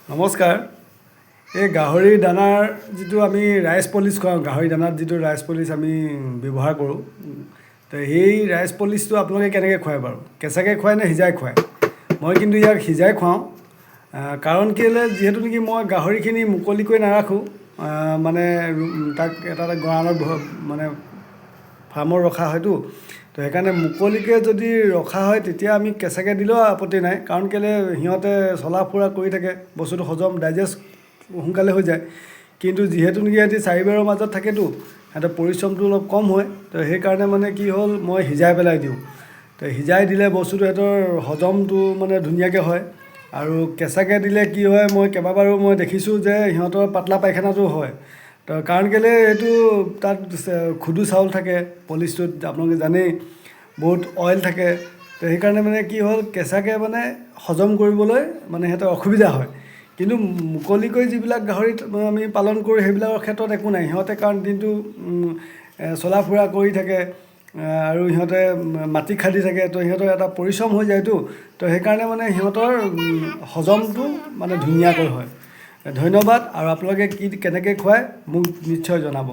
নমস্কাৰ। এই গাহৰি দানাৰ যিটো আমি ৰাইচ পলিচ খুৱাওঁ, গাহৰি দানাত যিটো ৰাইচ পলিচ আমি ব্যৱহাৰ কৰোঁ, তো সেই ৰাইচ পলিচটো আপোনালোকে কেনেকৈ খুৱায় বাৰু? কেঁচাকৈ খুৱায় নে সিজাই খুৱায়? মই কিন্তু ইয়াক সিজাই খুৱাওঁ। কাৰণ কেলৈ, যিহেতু নেকি মই গাহৰিখিনি মুকলিকৈ নাৰাখোঁ, মানে তাক এটা এটা গঁৰালত মানে ফাৰ্মত ৰখা হয়তো, তো সেইকাৰণে মুকলিকৈ যদি ৰখা হয় তেতিয়া আমি কেঁচাকৈ দিলেও আপত্তি নাই। কাৰণ কেলৈ, সিহঁতে চলা ফুৰা কৰি থাকে, বস্তুটো হজম ডাইজেষ্ট সোনকালে হৈ যায়। কিন্তু যিহেতু নেকি সিহঁতি চাৰিবেৰৰ মাজত থাকেতো, সিহঁতৰ পৰিশ্ৰমটো অলপ কম হয়, তো সেইকাৰণে মানে কি হ'ল, মই সিজাই পেলাই দিওঁ। তো সিজাই দিলে বস্তুটো সিহঁতৰ হজমটো মানে ধুনীয়াকৈ হয়। আৰু কেঁচাকৈ দিলে কি হয়, মই কেইবাবাৰো মই দেখিছোঁ যে সিহঁতৰ পাতলা পায়খানাটো হয়। তো কাৰণ কেলৈ, এইটো তাত খুদু চাউল থাকে পলিচটোত, আপোনালোকে জানেই বহুত অইল থাকে। তো সেইকাৰণে মানে কি হ'ল, কেঁচাকৈ মানে হজম কৰিবলৈ মানে সিহঁতৰ অসুবিধা হয়। কিন্তু মুকলিকৈ যিবিলাক গাহৰি আমি পালন কৰোঁ সেইবিলাকৰ ক্ষেত্ৰত একো নাই। সিহঁতে কাৰণ দিনটো চলা ফুৰা কৰি থাকে আৰু সিহঁতে মাটি খান্দি থাকে, তো সিহঁতৰ এটা পৰিশ্ৰম হৈ যায়তো। তো সেইকাৰণে মানে সিহঁতৰ হজমটো মানে ধুনীয়াকৈ হয়। ধন্যবাদ। আৰু আপোনালোকে কেনেকৈ খুৱায় মোক নিশ্চয় জনাব।